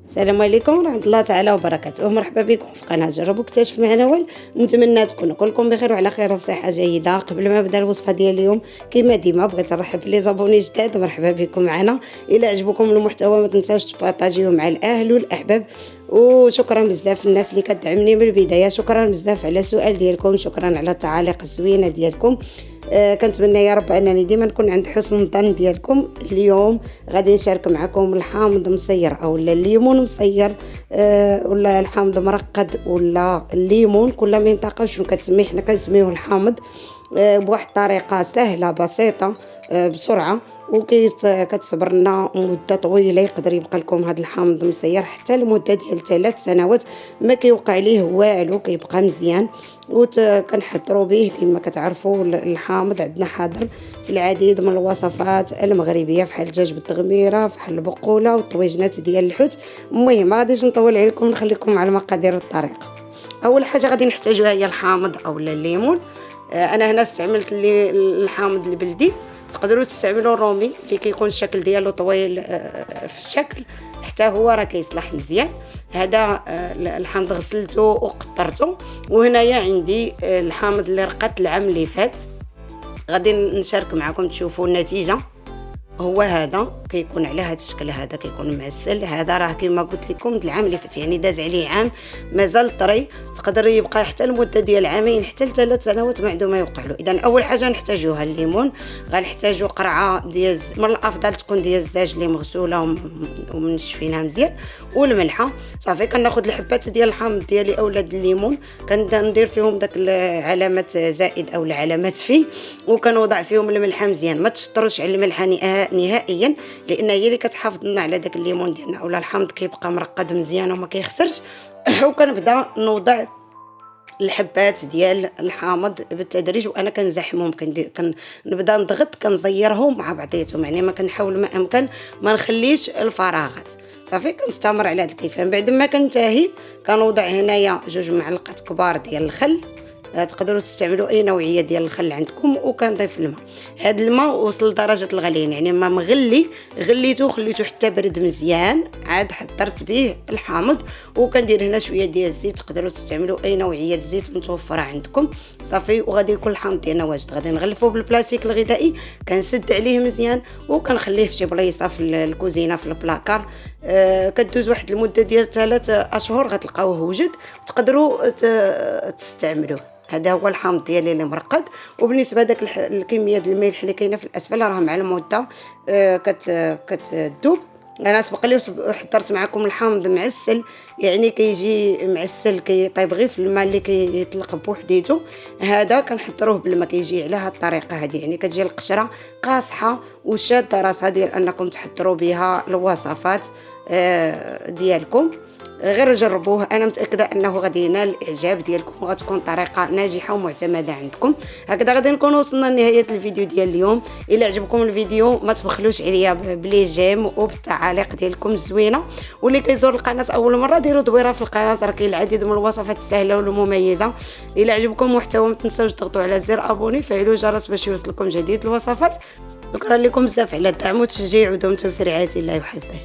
السلام عليكم ورحمة الله تعالى وبركاته. مرحبا بكم في قناة جربوا اكتشف مع نوال. نتمنى تكونوا كلكم بخير وعلى خير وفي صحة جيدة. قبل ما نبدا الوصفة ديال اليوم كما ديما بغيت نرحب بلي زابوني جداد، مرحبا بكم معنا. الى عجبكم المحتوى ما تنساوش تبارطاجيوه مع الاهل والاحباب، وشكرا بزاف الناس اللي كتدعمني من البداية. شكرا بزاف على السؤال ديالكم، شكرا على التعاليق الزوينة ديالكم. كنتمنى يا رب انني ديما نكون عند حسن الظن ديالكم. اليوم غادي نشارك معكم الحامض مصير او الليمون مصير، ولا الحامض مرقد ولا الليمون، كل منطقه شنو كتسميه. حنا كنسميوه الحامض بواحد الطريقه سهله بسيطه بسرعه، كتصبر لنا مده طويله. يقدر يبقى لكم هذا الحامض مسير حتى لمده ديال 3 سنوات ما كيوقع ليه والو، كيبقى مزيان. كنحضروا به كما كتعرفوا. الحامض عندنا حاضر في العديد من الوصفات المغربيه، فحال الدجاج بالتغميره، فحال البقوله والطويجنات ديال الحوت. المهم ما غاديش نطول عليكم، نخليكم مع المقادير والطريقه. اول حاجه غادي نحتاجوها هي الحامض او الليمون. انا هنا استعملت الحامض البلدي، تقدروا تستعملوا الرومي اللي كيكون الشكل ديالو طويل في الشكل، حتى هو راه كيصلح مزيان. هذا الحامض غسلته وقطرته. وهنايا عندي الحامض اللي رقدت العام اللي فات، غادي نشارك معكم تشوفوا النتيجه. هو هذا كيكون على هذا الشكل، هذا كيكون معسل. هذا راه كما قلت لكم العام اللي فات، يعني داز عليه عام مازال طري، تقدر يبقى حتى المده ديال عامين حتى ل3 سنوات ما عنده ما يوقع له. اذا اول حاجه نحتاجوها الليمون. غنحتاجو قرعه ديال من الافضل تكون ديال الزاج اللي مغسوله ومنشفينها مزيان، والملحه. صافي كناخذ الحبات ديال الحامض ديالي اولاد الليمون، كندير فيهم داك العلامات زائد او العلامات في، وكنوضع فيهم الملحه مزيان. ما تشطروش على الملحه نهائيا، لان هي اللي كتحافظ لنا على داك الليمون ديالنا، ولا الحامض كيبقى مرقد مزيان وما كيخسرش. وكنبدا نوضع الحبات ديال الحامض بالتدريج، وانا كنزحمهم، كنبدا نضغط، كنزيرهم مع بعضياتهم، يعني ما كنحاول ما امكن ما نخليش الفراغات. صافي كنستمر على هذا الكيفان. بعد ما كنتهي كنوضع هنايا 2 معلقات كبار ديال الخل. تقدروا تستعملوا اي نوعيه ديال الخل عندكم. وكنضيف الماء. هذا الماء وصل لدرجه الغليان، يعني ما مغلي، غليته خليته حتى برد مزيان، عاد حضرت به الحامض. وكندير هنا شويه ديال الزيت، تقدروا تستعملوا اي نوعيه زيت متوفره عندكم. صافي وغادي يكون الحامض ديالنا واجد. غادي نغلفوه بالبلاستيك الغذائي، كنسد عليه مزيان وكنخليه في شي بلايصه في الكوزينه في البلاكار. كدوز واحد المده ديال 3 أشهر غتلقاوه وجد، تقدروا تستعملوه. هذا هو الحامض ديالي اللي مرقد. وبالنسبه داك الكميه ديال الملح اللي كاينه في الاسفل راه مع المده كتذوب. انا سبق لي حضرت معكم الحامض معسل، يعني كيجي معسل كيطيب غير في الماء اللي كيطلق بوحديته. هذا كنحضروه بالماء كيجي على هذه الطريقه هذه، يعني كتجي القشره قاصحه وشاده راسها ديال انكم تحضروا بها الوصفات ديالكم. غير جربوه، انا متاكده انه غادي ينال الاعجاب ديالكم، وغتكون طريقه ناجحه ومعتمده عندكم. هكذا غادي نكون وصلنا لنهايه الفيديو ديال اليوم. الى عجبكم الفيديو ما تبخلوش عليا بلي جيم وبالتعاليق ديالكم الزوينه. واللي كيزور القناه اول مره ديروا دويره في القناه، راه كاين العديد من الوصفات السهله والمميزه. الى عجبكم المحتوى ما تنساوش تضغطوا على زر ابوني، فعلوا الجرس باش يوصلكم جديد الوصفات. شكرا لكم بزاف على الدعم والتشجيع، ودمتم في رعايه الله وحفظه.